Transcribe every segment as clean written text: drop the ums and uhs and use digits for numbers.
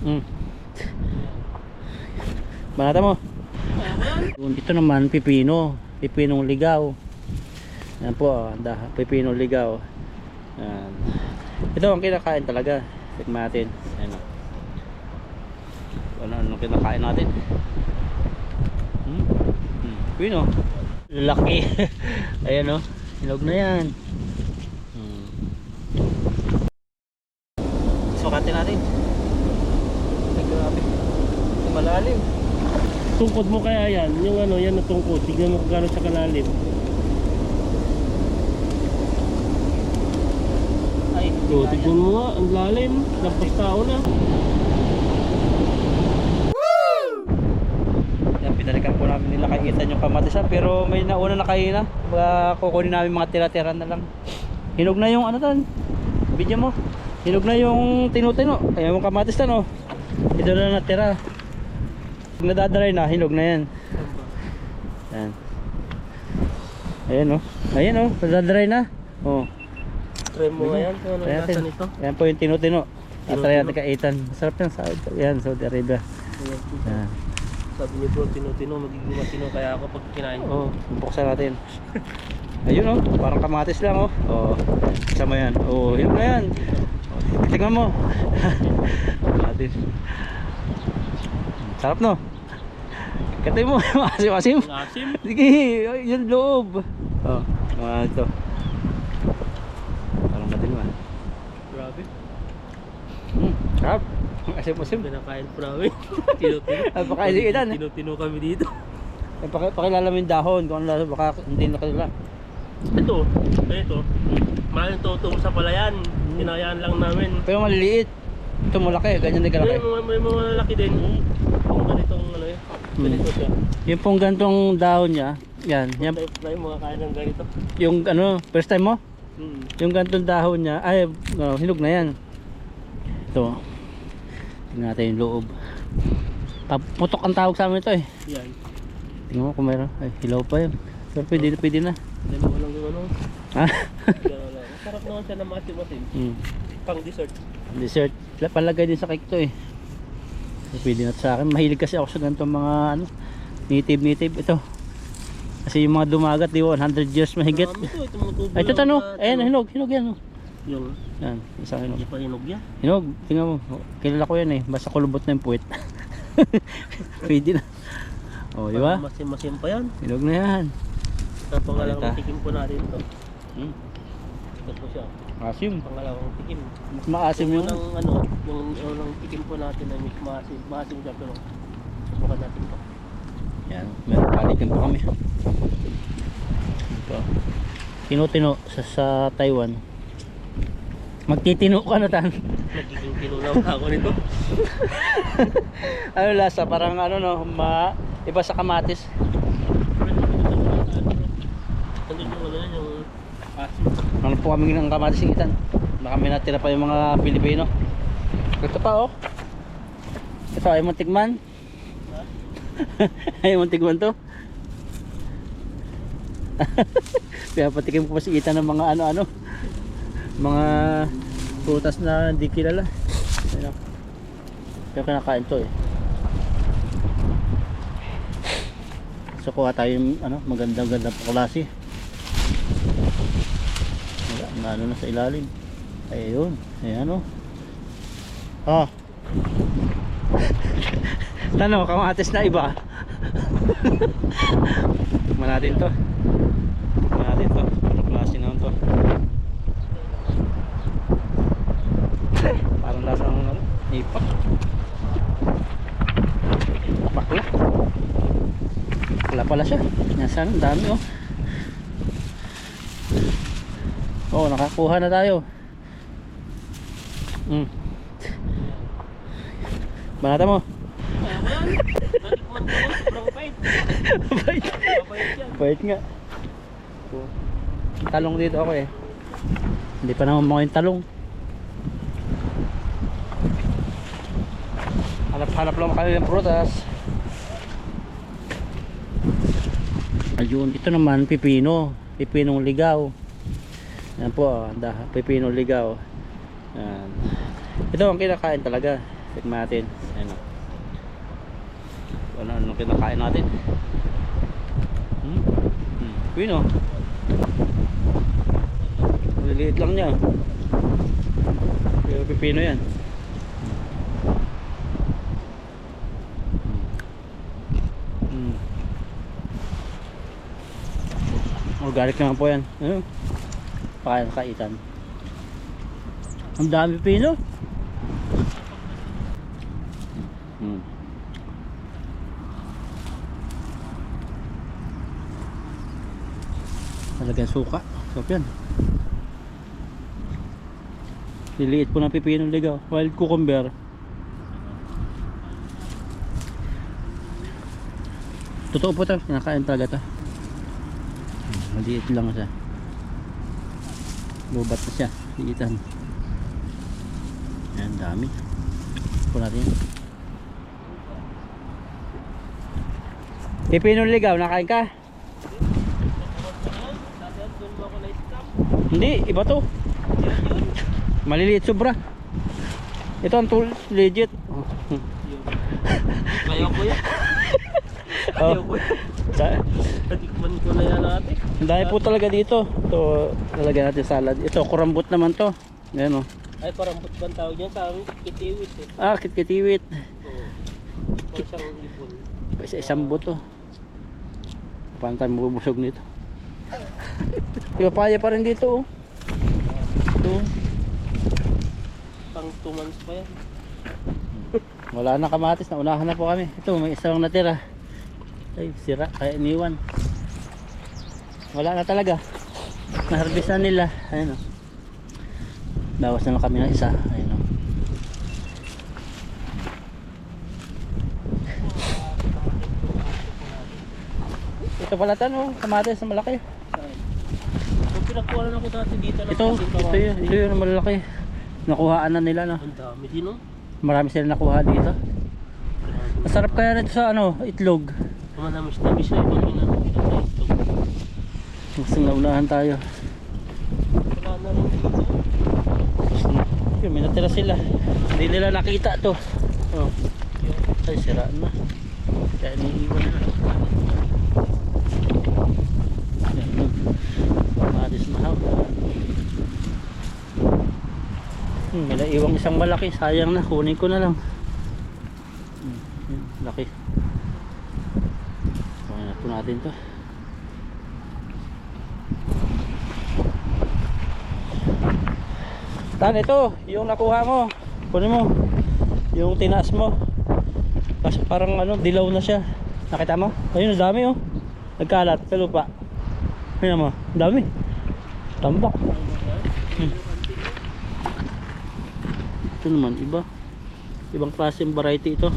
Mm. Banata mo. Ito naman pipino, pipinong ligaw. Yan po, pipinong ligaw. Yan. Ito ang kinakain talaga. Tignan natin. Ayan, ano kinakain natin? Pino. Laki. Ayan o. Hinog na yan. Sukatin natin. Ay, grabe. Malalim. Tungkod mo kaya yan, yung ano, yan na tungkod. Tignan mo kung gano'n sa kalalim. Ay, So, tignan mo nga, ang lalim. Lampas tao na. Yan, pinalikan po namin nila kay Ethan yung kamatisan. Pero may nauna na kayo na. Kukunin namin mga tira-tira na lang. Hinog na yung ano tan. Video mo. Hinog na yung tinutino. Ayan yung kamatis tan, oh. Ito na natira. Pag nadadaray na, hinog na yan. Yan. Ayan, oh. Ayan, oh. Nadadaray na. Oh. Try mo nga yan, kung ano Ayan, nasa nito. ayan po yung tinutino. At try natin kay Ethan. Masarap yan sa Saudi Arabia. Yan. Sabi niyo bro, tino-tino, magiging matino kaya ako pag kinain ko. Oh, buksan natin. Ayun, oh, parang kamatis lang, oh. Oh, kasama yan. Oh, hinog na yan. Oh, tingnan mo. Kamatis. Sarap, no? Katay mo, masim-masim. Ang asim. Sige, yung loob. Oh, mga ito. Parang matin, Grabe. Sarap. Masim-masim. Pinakain po namin. Tino-tino. Napakain si Ethan. Tino-tino kami dito. Pakilala mo yung dahon. Kung ano lasa, baka hindi na kanila. Ito. Mahal ito sa palayan. Tinayaan lang namin. Pero maliliit. Ito malaki, ganyan din kalaki. May mga lalaki din. Kung ganitong ano yun. Ganito siya. Yung pong gantong dahon niya, yan. Yan Try mga kain ng ganito. yung ano, first time mo? Yung gantong dahon niya, ay, no, hinog na yan. Ito. Tingnan natin yung loob. Putok ang tawag sa amin ito eh. Yan. Tingnan mo kung mayroon. Ay, hilaw pa yun. Pero pwede na. Dali mo lang yung ano. Ha? Gano'n lang. Sarap naman siya na masim-masim. Pang dessert. Dessert. Palagay din sa cake to eh. Pwede na sa akin. Mahilig kasi ako sa ganitong mga ano, native ito. Kasi yung mga dumagat, di ba, 100 years mahigit. Ay, ito tanong. Ayan, hinog yan. Oh. Yung Yan, isang hinog. hindi pa hinog yan. Hinog, tingnan mo. Kilala ko yan eh. Basta kulubot na yung puwet. Pwede na. O, di ba? Masim-masim pa yan. Hinog na yan. Sa pangalawang tikim po natin ito. Ito po siya. Asim. Pangalawang tikim. Mas maasim yung... Yung unang tikim po natin ay maasim. Maasim siya pero subukan natin ito. Yan, meron palikan pa kami. Ito. Tinutino sa Taiwan. Magtitino ka na tan. Nagiging tinulaw ako nito. Ano lasa? Parang ano no, iba sa kamatis. Nandun yung ano yun, yung asim. Ano po kami ng kamatis ng Itan. Baka may natira pa yung mga Pilipino. Ito pa oh. Ito ay muntikman. Ay muntikman to. Kaya patikim ko pa si Itan ng mga ano-ano. Mga prutas na hindi kilala. Ayun. Kaya kinakain to eh. So kuha tayo yung ano, magandang klase. Wala ano na sa ilalim. Ayun, ayan oh. Oh. Tano, kamatis na iba. Tignan natin to. Anong klase naman to? Parang lasang ano, ipak. Bakla. Bakla pala siya. Nasaan? Ang dami oh. Oh, nakakuha na tayo. Banata mo. Bait. Bait nga. Talong dito ako eh. Hindi pa naman mga yung talong. Hanap lang kayo ng prutas. Ayun, ito naman pipino. Pipinong ligaw. Yan po, pipinong ligaw. Yan. Ito ang kinakain talaga. Tikman natin. Ayun o. Ano kinakain natin. Pino. Maliliit lang niya. Pero pipino yan. Organic naman po yan. Ayun. Kaitan. Ang dami pipino. Talagang suka. Sarap yan. Liliit po ng pipino ligaw. Wild cucumber. Totoo po ito. Kinakain talaga ito. Maliit lang siya. Lubat na siya. Liitan. Yan, dami. Po natin. Pipino ligaw. Nakain ka? Hindi, iba to. Maliliit sobra. Ito ang tool legit. Ayaw ko yan. Oh. Ayaw ko yan. Natikman ko na yan natin. Ang dami po talaga dito. Ito, lalagyan natin salad. Ito, kurambot naman to. Ayan o. Ay, parang butban tawag yan sa amin. Kitiwit eh. Ah, kitkitiwit. Oo. Isang ibon. Isang buto. Paano tayo mabubusog nito? Papaya pa rin dito oh. Ito. Pang 2 months pa yan. Wala na kamatis, naunahan na po kami. Ito, may isang natira. Ay, sira, kaya iniwan. Wala na talaga. Naharbisan nila. Ayun o. Bawas na lang kami ng isa. Ayun o. Ito pala tan, kamatis na malaki. Kung pinakuha na ako dati dito lang. Ito yun, malaki. Nakuhaan na nila no. Ang dami din no? Marami sila nakuha dito. Masarap kaya nito sa itlog. Manamis-namis na ibang ginano sa ito. Gusto naunahan tayo. Wala na rin dito. Yun, may natira sila. Hindi nila nakita to. Oh. Ay, siraan na. Kaya iniiwan na. Kamatis mahaw. May naiwang isang malaki. Sayang na. Kunin ko na lang. Laki. Kunin na po natin to. Tan, ito. Yung nakuha mo. Kunin mo. Yung tinaas mo. Kasi parang dilaw na siya. Nakita mo? Ayun, ang dami oh. Nagkalat sa lupa. Ayun mo, ang dami. Tambak. Ito naman, iba. Ibang klaseng variety ito.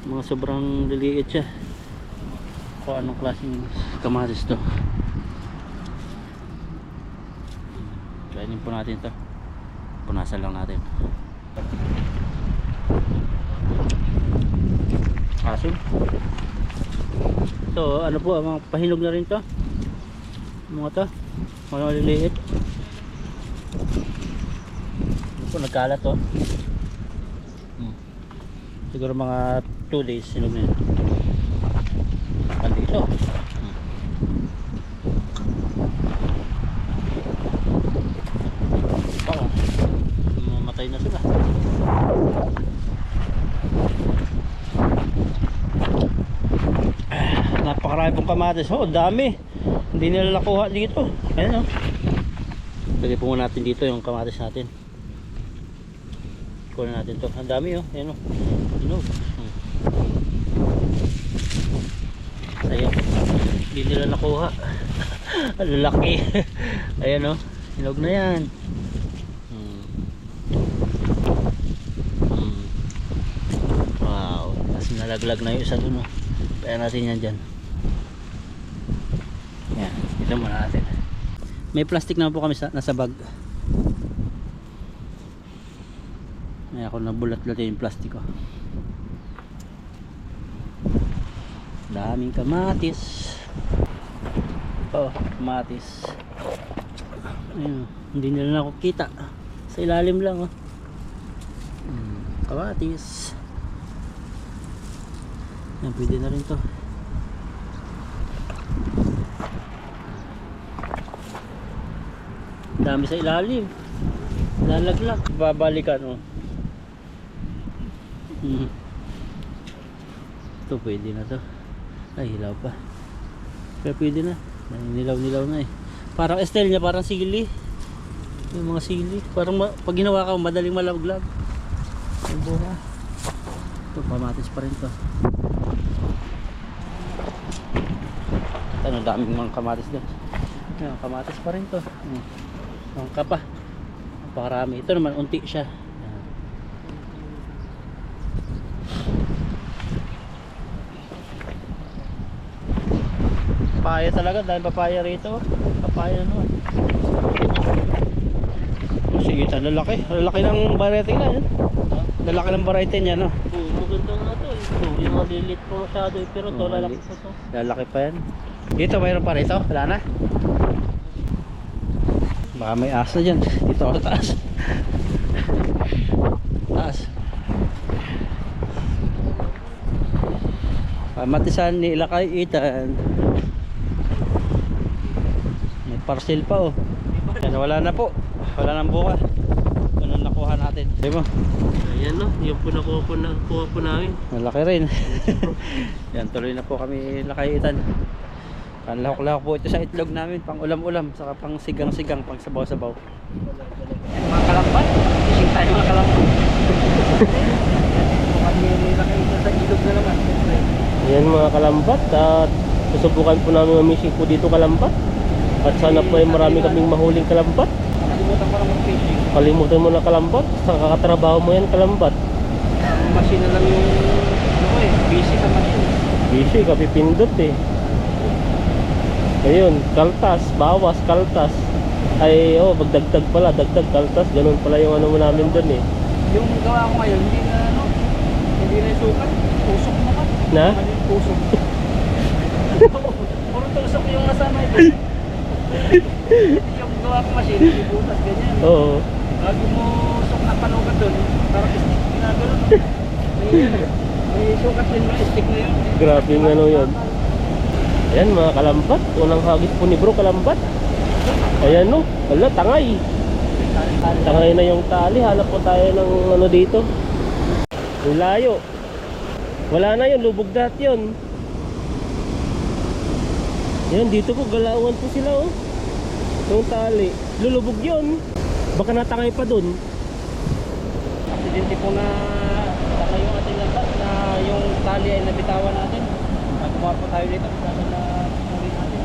Mga sobrang liliit siya. Kung anong klaseng kamatis to. Kainin po natin ito. Punasan lang natin. Asim. So ano po, mga pahinog na rin to. Mga to, mga maliliit. Ano po, nagkalat to. Siguro mga 2 days sinog na yun. Pandito. Baka mamatay na sila. Napakarami pong kamatis. Oh, dami. Hindi nila nakuha dito. Ayan oh. Lagay po muna natin dito yung kamatis natin. Kunin natin to. Ang dami oh. Ayan oh. Sayang. Hindi nila nakuha. Ang laki. Ayan oh. Hinog na yan. Wow. Tapos nalaglag na yung isa dun oh. Kaya natin yan dyan. Yan. Ito muna natin. May plastic naman po kami nasa bag. May ako nabulat-lat yung plastic ko. Daming kamatis. Oh, kamatis. Ayun. Hindi nila nakukita. Sa ilalim lang oh. kamatis. Yan, pwede na rin to. Dami sa ilalim. Lalaglag. Babalikan oh. Ito pwede na to. Ay, hilaw pa. Pero pwede na. Nilaw-nilaw na eh. Parang style niya, parang sili. Yung mga sili. Parang pag ginawa ka, madaling malaglag. Yung bunga. Ito, kamatis pa rin to. Ano, daming mga kamatis doon. Yan, kamatis pa rin to. Ang kapa. Napakarami. Ito naman, unti siya. Yan. Papaya talaga, dahil papaya rito. Papaya naman. Sige, lalaki. Lalaki ng variety na yan. Lalaki ng variety niya, no? Maganda nga to eh. Ito, yung malilit po masyado eh. Pero to, lalaki po to. Lalaki pa yan. Dito, mayroon pa rito. Wala na. Baka may ahas na dyan. Dito ako sa taas. Taas. Pamatisan ni Ilakay Itan. May parcel pa oh. Yan, wala na po. Wala nang buka. Ganun nakuha natin. Sabi mo? Ayan no, yung po nakuha po namin. Malaki rin. Yan, tuloy na po kami Ilakay Itan. Panlahok-lahok po ito sa itlog namin. Pang ulam-ulam. Saka pang sigang-sigang. Pang sabaw-sabaw. Mga kalambat. Ising tayo mga kalambat. Kami Ilakay Itan sa ilog na naman. Ayan mga kalambat. At susubukan po namin mamising po dito kalambat. At sana po ay marami kaming mahuling kalambat. Nakalimutan ko lang mag-fishing. Kalimutan mo na kalambat. Sa kakatrabaho mo yan kalambat. Ang machine na lang yung busy sa machine. Busy, kapipindot eh. Ayun, kaltas, bawas, kaltas. Ay, oh, magdagdag pala, dagdag, kaltas. Ganun pala yung ano mo namin dun eh. Yung gawa ko ngayon, hindi na hindi na yung sukat. Tusok naman. Na? Mali yung tusok. Puro tusok yung nasama ito. Yung gawa ko machine, hindi butas, ganyan. Oo. Lagi mo sok na panukat dun, parang stick ginagano. May sukat din mo, stick na yun. Grabe yung ano yun. Ayan mga kalambat, unang hagis po ni bro kalambat. Ayan no, wala, tangay. Tangay na yung tali, hanap po tayo ng ano dito. Yung layo. Wala na yun, lubog lahat yun. Ayan, dito po, galawan po sila oh. Yung tali, lulubog yun. Baka natangay pa dun. Aksidente po na tangay yung ating lambat na yung tali ay nabitawan natin. Gumawa po tayo dito, sana na ulit natin.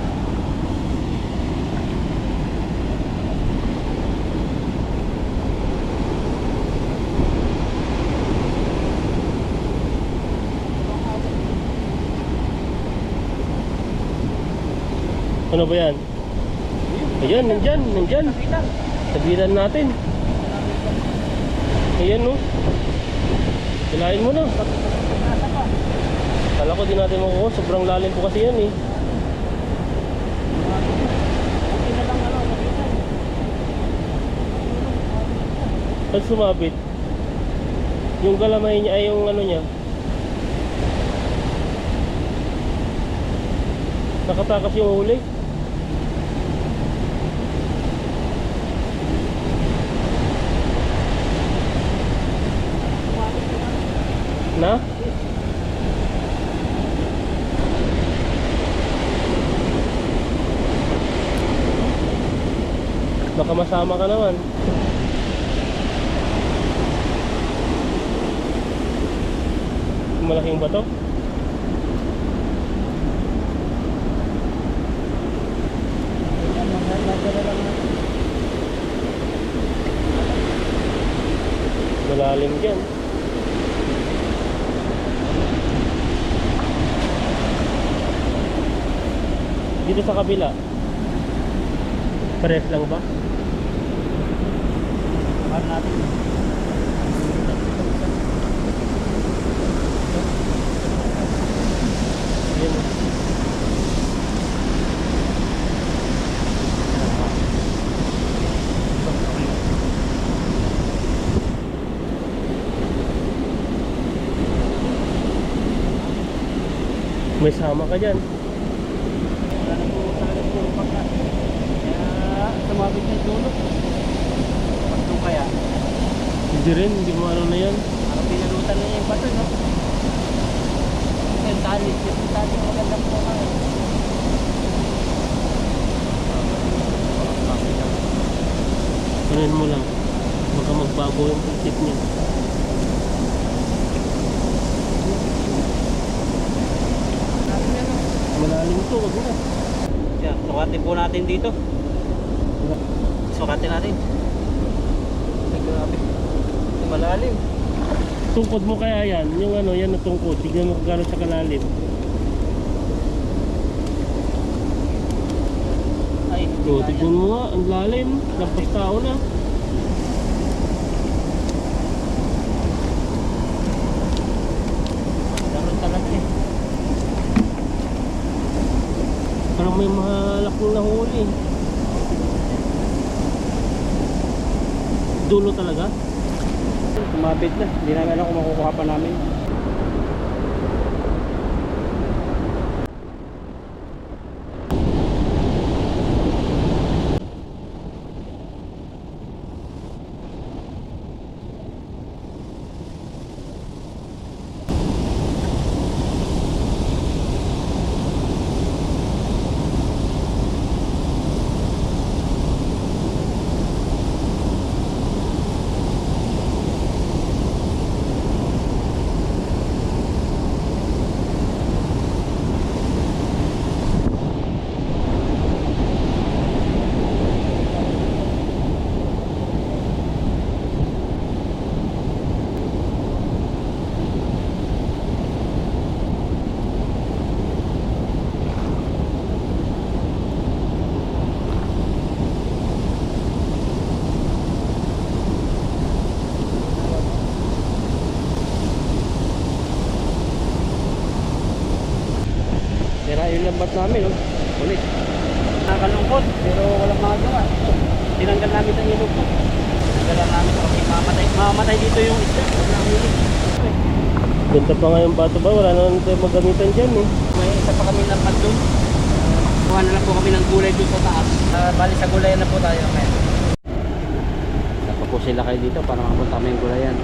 Ano ba yan? Ayan, nandyan. Sabihan natin. Ayan no. Hilahin mo na. Kala ko di natin makukuha, sobrang lalim po kasi yan eh. Pag sumabit, yung galamay niya ay yung ano niya. Nakatakas yung huli. Na? Baka masama ka naman. Malaking bato. Malalim dyan. Dito sa kabila, pares lang ba? Para natin. Yan. May sama ka dyan. Wala na po talaga puro pagka. Kaya sumabit na yung dulo. Paano kaya? Hindi rin, hindi mo ano na yan. Parang pinalutan na niya yung bato, no? Yung tali maganda po nga. Kunin mo lang. Baka magbago yung tip niya. Malalim to, wag na. Yan, sukatin po natin dito. Sukatin natin. Ay, grabe. Malalim. Tungkod mo kaya yan, yung ano, yan na tungkod. Tignan mo kung gano'n sa kalalim. Ay, O, tignan mo nga, ang lalim. Lampas tao na. Daron talaga eh. Parang may malaking nahuli. Dulo talaga. Sumabit na. Hindi namin alam kung makukuha pa namin. Sira yung lambat namin, oh. Ulit. Nakakalungkot, pero walang magagawa. Tinanggal namin sa ilog ko. Tinanggal namin kasi mamamatay dito yung isda. Wala huli. Ganda pa nga yung bato ba? Wala naman tayo magamitan dyan eh. May isa pa kami lambat doon. Kuha na lang po kami ng gulay doon sa taas. Bali sa gulay na po tayo ngayon. Dapat po sila kayo dito para makapunta kami yung gulayan.